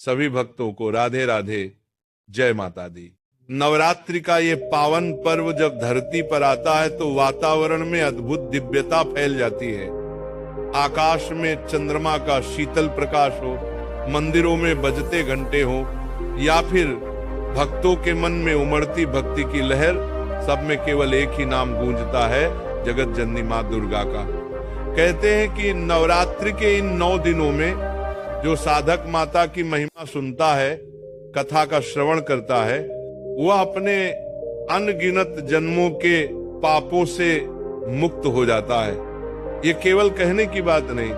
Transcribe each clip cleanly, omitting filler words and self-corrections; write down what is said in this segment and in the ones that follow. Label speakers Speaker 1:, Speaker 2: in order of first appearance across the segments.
Speaker 1: सभी भक्तों को राधे राधे, जय माता दी। नवरात्रि का ये पावन पर्व जब धरती पर आता है तो वातावरण में अद्भुत दिव्यता फैल जाती है। आकाश में चंद्रमा का शीतल प्रकाश हो, मंदिरों में बजते घंटे हो, या फिर भक्तों के मन में उमड़ती भक्ति की लहर, सब में केवल एक ही नाम गूंजता है, जगत जननी माँ दुर्गा का। कहते हैं कि नवरात्रि के इन 9 दिनों में जो साधक माता की महिमा सुनता है, कथा का श्रवण करता है, वह अपने अनगिनत जन्मों के पापों से मुक्त हो जाता है। ये केवल कहने की बात नहीं,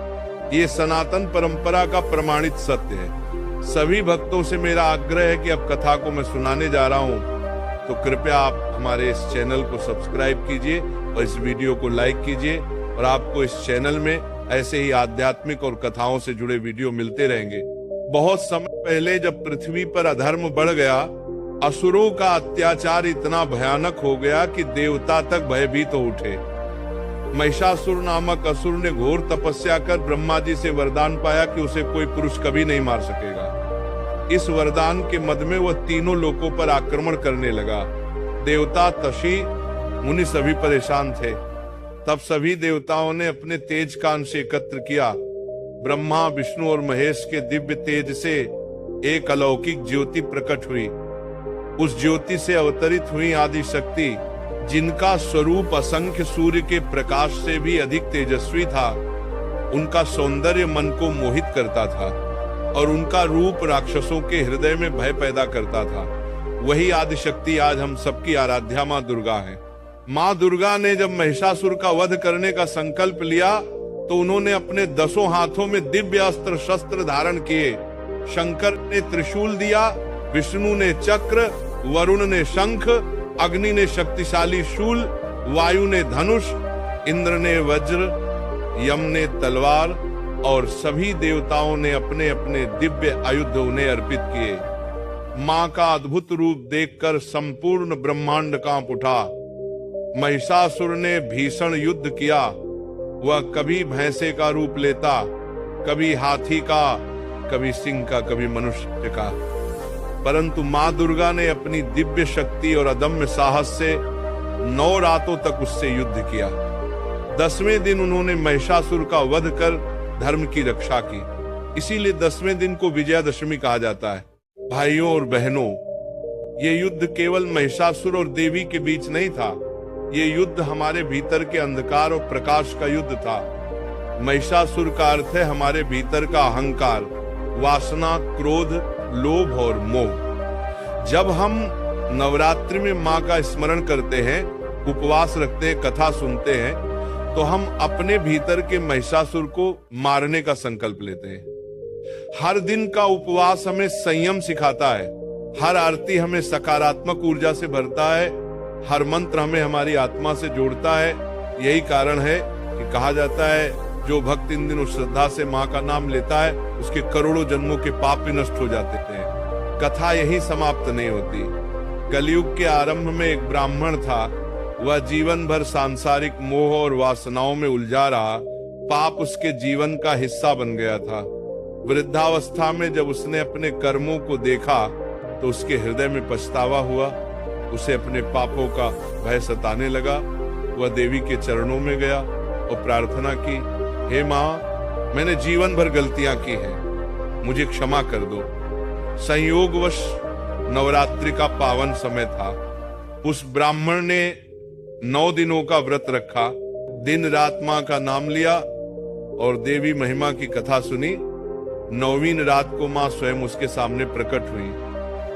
Speaker 1: ये सनातन परंपरा का प्रमाणित सत्य है। सभी भक्तों से मेरा आग्रह है कि अब कथा को मैं सुनाने जा रहा हूं, तो कृपया आप हमारे इस चैनल को सब्सक्राइब कीजिए और इस वीडियो को लाइक कीजिए, और आपको इस चैनल में ऐसे ही आध्यात्मिक और कथाओं से जुड़े वीडियो मिलते रहेंगे। बहुत समय पहले जब पृथ्वी पर अधर्म बढ़ गया, असुरों का अत्याचार इतना भयानक हो गया कि देवता तक भयभीत हो उठे। महिषासुर नामक असुर ने घोर तपस्या कर ब्रह्मा जी से वरदान पाया कि उसे कोई पुरुष कभी नहीं मार सकेगा। इस वरदान के मद में वह तीनों लोकों पर आक्रमण करने लगा। देवता, तशी, मुनि सभी परेशान थे। तब सभी देवताओं ने अपने तेज का अंश एकत्र किया। ब्रह्मा, विष्णु और महेश के दिव्य तेज से एक अलौकिक ज्योति प्रकट हुई। उस ज्योति से अवतरित हुई आदि शक्ति, जिनका स्वरूप असंख्य सूर्य के प्रकाश से भी अधिक तेजस्वी था। उनका सौंदर्य मन को मोहित करता था और उनका रूप राक्षसों के हृदय में भय पैदा करता था। वही आदि शक्ति आज हम सबकी आराध्या माँ दुर्गा है। माँ दुर्गा ने जब महिषासुर का वध करने का संकल्प लिया तो उन्होंने अपने 10 हाथों में दिव्य अस्त्र शस्त्र धारण किए। शंकर ने त्रिशूल दिया, विष्णु ने चक्र, वरुण ने शंख, अग्नि ने शक्तिशाली शूल, वायु ने धनुष, इंद्र ने वज्र, यम ने तलवार, और सभी देवताओं ने अपने अपने दिव्य आयुध उन्हें अर्पित किए। माँ का अद्भुत रूप देखकर संपूर्ण ब्रह्मांड कांप उठा। महिषासुर ने भीषण युद्ध किया। वह कभी भैंसे का रूप लेता, कभी हाथी का, कभी सिंह का, कभी मनुष्य का, परंतु माँ दुर्गा ने अपनी दिव्य शक्ति और अदम्य साहस से 9 रातों तक उससे युद्ध किया। 10वें दिन उन्होंने महिषासुर का वध कर धर्म की रक्षा की। इसीलिए 10वें दिन को विजयादशमी कहा जाता है। भाइयों और बहनों, ये युद्ध केवल महिषासुर और देवी के बीच नहीं था, ये युद्ध हमारे भीतर के अंधकार और प्रकाश का युद्ध था। महिषासुर का अर्थ है हमारे भीतर का अहंकार, वासना, क्रोध, लोभ और मोह। जब हम नवरात्रि में माँ का स्मरण करते हैं, उपवास रखते हैं, कथा सुनते हैं, तो हम अपने भीतर के महिषासुर को मारने का संकल्प लेते हैं। हर दिन का उपवास हमें संयम सिखाता है, हर आरती हमें सकारात्मक ऊर्जा से भरता है, हर मंत्र हमें हमारी आत्मा से जोड़ता है। यही कारण है कि कहा जाता है, जो भक्त इन दिनों श्रद्धा से माँ का नाम लेता है, उसके करोड़ों जन्मों के पाप भी नष्ट हो जाते हैं। कथा यही समाप्त नहीं होती। कलयुग के आरंभ में एक ब्राह्मण था। वह जीवन भर सांसारिक मोह और वासनाओं में उलझा रहा। पाप उसके जीवन का हिस्सा बन गया था। वृद्धावस्था में जब उसने अपने कर्मों को देखा तो उसके हृदय में पछतावा हुआ। उसे अपने पापों का भय सताने लगा। वह देवी के चरणों में गया और प्रार्थना की, हे माँ, मैंने जीवन भर गलतियां की हैं, मुझे क्षमा कर दो। संयोगवश नवरात्रि का पावन समय था। उस ब्राह्मण ने 9 दिनों का व्रत रखा, दिन रात माँ का नाम लिया और देवी महिमा की कथा सुनी। 9वीं रात को माँ स्वयं उसके सामने प्रकट हुई।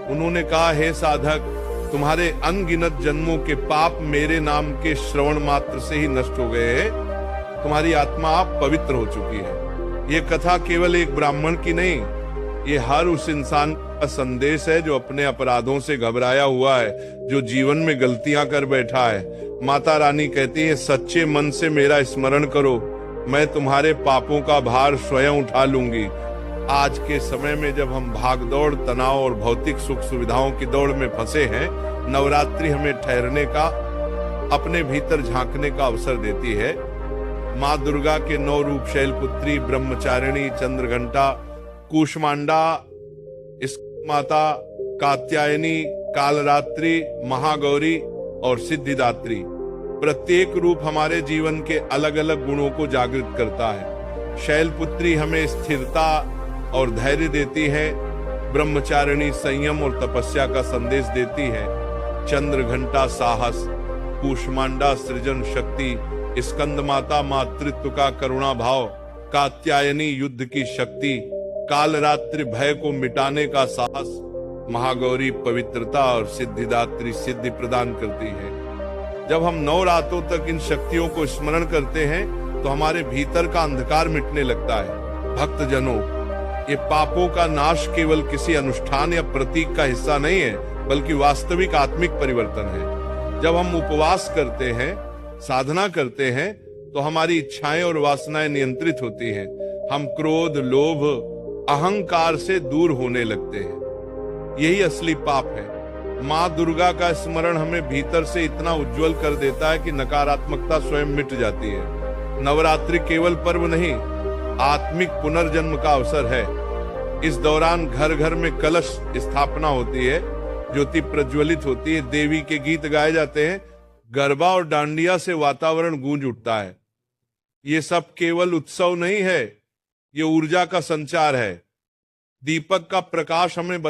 Speaker 1: उन्होंने कहा, हे साधक, तुम्हारे अनगिनत जन्मों के पाप मेरे नाम के श्रवण मात्र से ही नष्ट हो गए हैं। तुम्हारी आत्मा आप पवित्र हो चुकी है। ये कथा केवल एक ब्राह्मण की नहीं, ये हर उस इंसान का संदेश है जो अपने अपराधों से घबराया हुआ है, जो जीवन में गलतियां कर बैठा है। माता रानी कहती है, सच्चे मन से मेरा स्मरण करो, मैं तुम्हारे पापों का भार स्वयं उठा लूंगी। आज के समय में जब हम भागदौड़, तनाव और भौतिक सुख सुविधाओं की दौड़ में फंसे हैं, नवरात्रि हमें ठहरने का, अपने भीतर झांकने का अवसर देती है। माँ दुर्गा के 9 रूप, शैलपुत्री, ब्रह्मचारिणी, चंद्रघंटा, कूष्मांडा, इस माता कात्यायनी, कालरात्रि, महागौरी और सिद्धिदात्री प्रत्येक रूप हमारे जीवन के अलग अलग गुणों को जागृत करता है। शैलपुत्री हमें स्थिरता और धैर्य देती है। ब्रह्मचारिणी संयम और तपस्या का संदेश देती है। चंद्र घंटा साहस, कूष्मांडा सृजन शक्ति, स्कंद माता मातृत्व का करुणा भाव, कात्यायनी युद्ध की शक्ति, कालरात्रि भय को मिटाने का साहस, महागौरी पवित्रता और सिद्धिदात्री सिद्धि प्रदान करती है। जब हम 9 रातों तक इन शक्तियों को स्मरण करते हैं तो हमारे भीतर का अंधकार मिटने लगता है। भक्तजनों, ये पापों का नाश केवल किसी अनुष्ठान या प्रतीक का हिस्सा नहीं है, बल्कि वास्तविक आत्मिक परिवर्तन है। जब हम उपवास करते हैं, साधना करते हैं, तो हमारी इच्छाएं और वासनाएं नियंत्रित होती हैं। हम क्रोध, लोभ, अहंकार से दूर होने लगते हैं। यही असली पाप है। माँ दुर्गा का स्मरण हमें भीतर से इतना उज्जवल कर देता है कि नकारात्मकता स्वयं मिट जाती है। नवरात्रि केवल पर्व नहीं, आत्मिक पुनर्जन्म का अवसर है। इस दौरान घर घर में कलश स्थापना होती है, ज्योति प्रज्वलित होती है, देवी के गीत गाए जाते हैं, गरबा और डांडिया से वातावरण गूंज उठता है। ये सब केवल उत्सव नहीं है, ये ऊर्जा का संचार है। दीपक का प्रकाश हमें